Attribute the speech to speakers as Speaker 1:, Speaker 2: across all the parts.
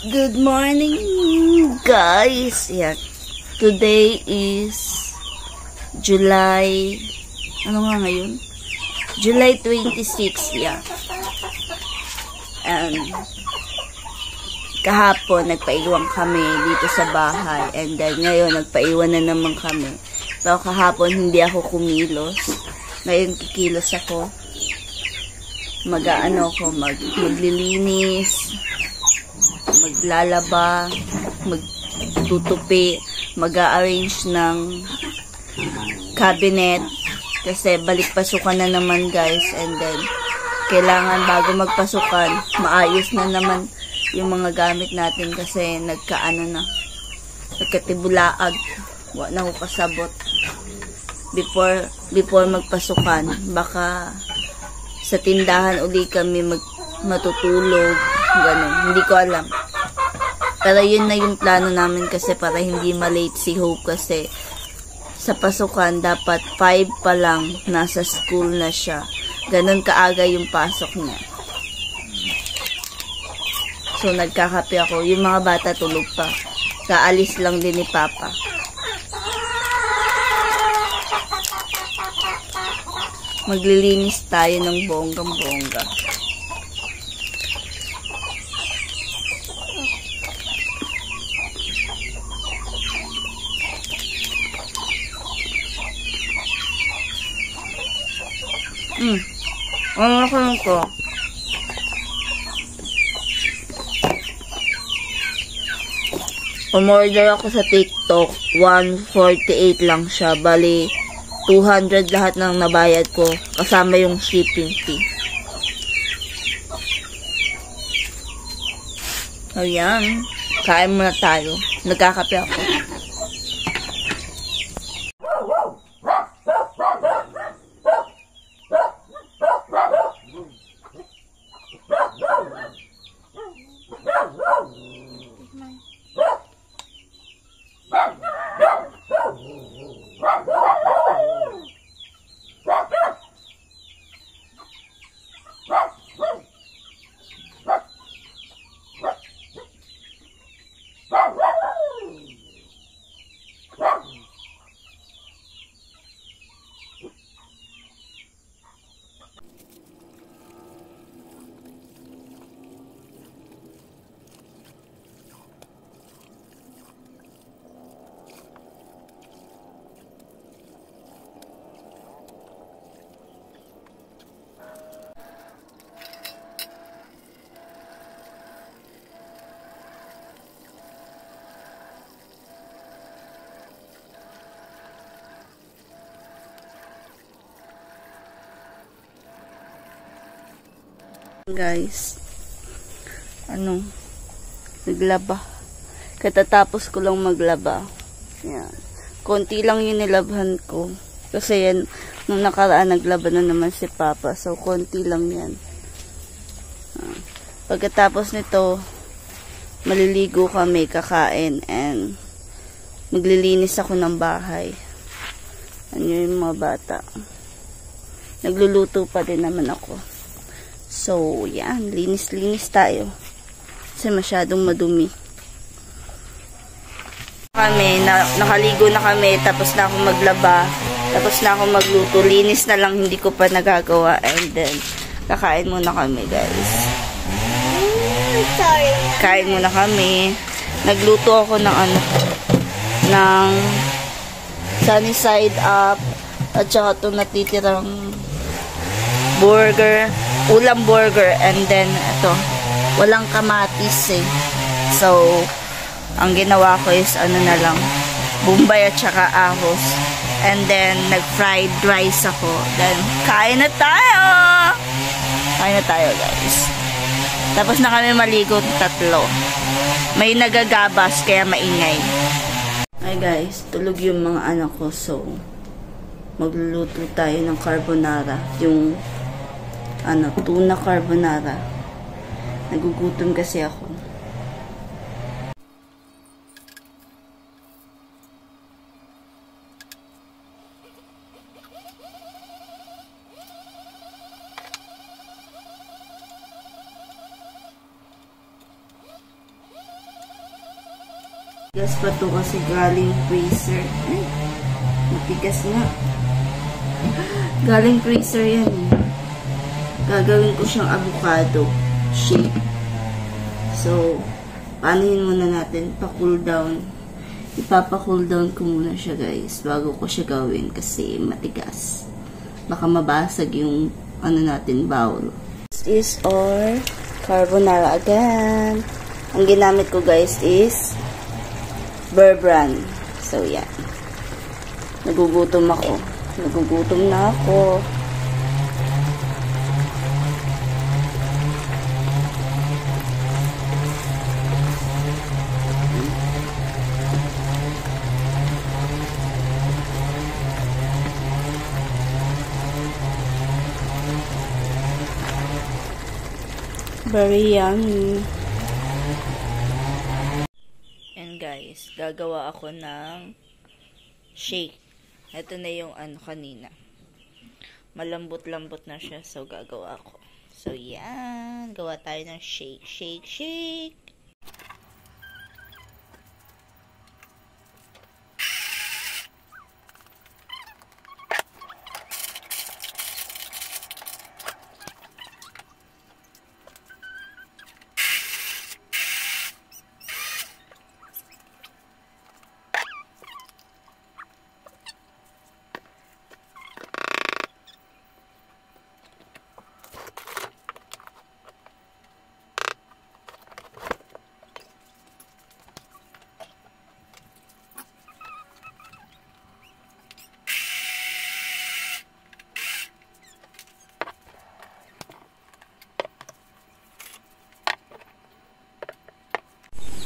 Speaker 1: Good morning, guys. Yeah. Today is July, ano nga ngayon? July 26, yeah. And kahapon nagpaiwan kami dito sa bahay, and then ngayon nagpaiwan na naman kami. Pero kahapon hindi ako kumilos. Ngayon kikilos ako. Maglilinis, maglalaba, magtutupi, mag-arrange ng cabinet kasi balik pasukan na naman, guys, and then kailangan bago magpasukan maayos na naman yung mga gamit natin kasi nagkatibulaag, wala na ko kasabot before magpasukan. Baka sa tindahan uli kami matutulog, ganun, hindi ko alam. Pero yun na yung plano namin kasi para hindi malate si Hope kasi sa pasukan dapat 5 pa lang nasa school na siya. Ganun kaaga yung pasok niya. So nagkakape ako. Yung mga bata tulog pa. Kaalis lang din ni Papa. Maglilinis tayo ng bonggang-bongga. Ano ko lang ko? Umorder ako sa TikTok. 148 lang siya. Bali, 200 lahat ng nabayad ko. Kasama yung shipping fee. Ayan. Kain muna tayo. Nagkakape ako. Guys, naglaba. Katatapos ko lang maglaba. Yan. Konti lang yung nilabhan ko. Kasi yan, nung nakaraan naglaba na naman si Papa. So, konti lang yan. Pagkatapos nito, maliligo kami, kakain, and maglilinis ako ng bahay. Ano yung mga bata. Nagluluto pa din naman ako. So, yan. Linis-linis tayo. Kasi masyadong madumi. Nakaligo na kami. Tapos na ako maglaba. Tapos na ako magluto. Linis na lang. Hindi ko pa nagagawa. And then, kakain muna kami, guys. Kain muna kami. Nagluto ako ng sunny side up. At saka ito natitirang burger. Ulam burger, and then ito, walang kamatis eh. So, ang ginawa ko is na lang, bombay at saka ahos. And then, nag-fried rice ako. Then, kain na tayo! Kain na tayo, guys. Tapos na kami maligo, 3. May nagagabas, kaya maingay. Ay guys, tulog yung mga anak ko. So, magluluto tayo ng carbonara. Yung tuna carbonara. Nagugutom kasi ako. Gas pa to kasi galing freezer. Ay, matigas nga. Galing freezer yan eh. Gagawin ko siyang avocado shake. So, paanihin muna natin, pa-cool down. Ipapa-cool down ko muna siya guys, bago ko siya gawin kasi matigas. Baka mabasag yung ano natin, bowl. This is our carbonara again. Ang ginamit ko guys is Bear Brand. So, yan. Nagugutom ako. Nagugutom na ako. Very yummy. And guys, gagawa ako ng shake. Ito na yung ano kanina. Malambot-lambot na siya. So, gagawa ako. So, yan. Gawa tayo ng shake. Shake, shake.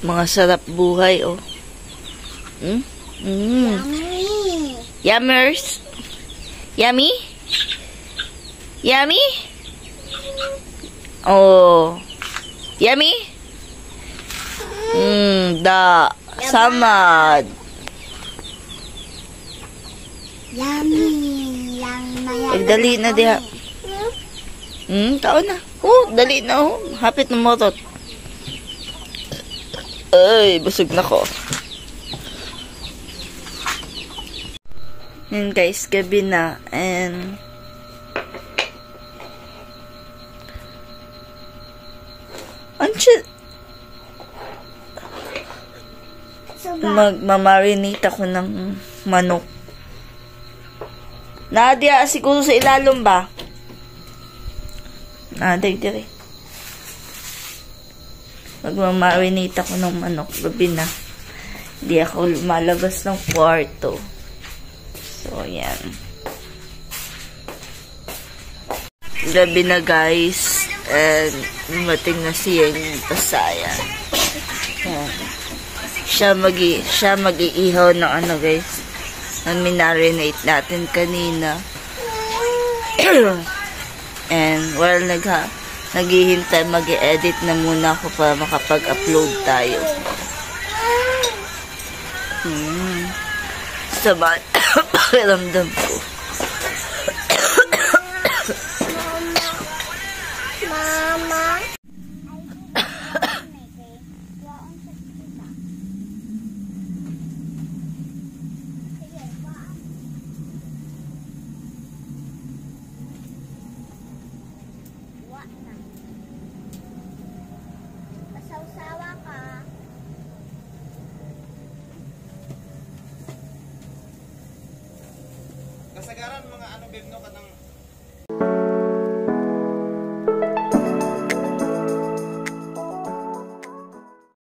Speaker 1: Mga sarap buhay, oh.
Speaker 2: Yummy.
Speaker 1: Yummers? Yummy? Yummy? Oh. Yummy? Samad.
Speaker 2: Yummy.
Speaker 1: Dali na diha. Tao na. Oh, dali na, oh. Hapit na motot. Ay, busog na ko. Yan guys, gabi na. And magmamarinate ako ng manok. Nadia, siguro sa ilalom ba? Dire. Magmamarinate ako ng manok. Gabi na. Hindi ako lumalabas ng kwarto. So, ayan. Gabi na, guys. And, mating na siya yung pasaya. Ayan. Siya mag-iihaw ng ano, guys. Na minarinate natin kanina. And, while naghihintay, mag-edit na muna ako para makapag-upload tayo. Sama pakiramdam ko.
Speaker 2: Mama. Sawa ka.
Speaker 3: Kasagaran mga ano babe no kanang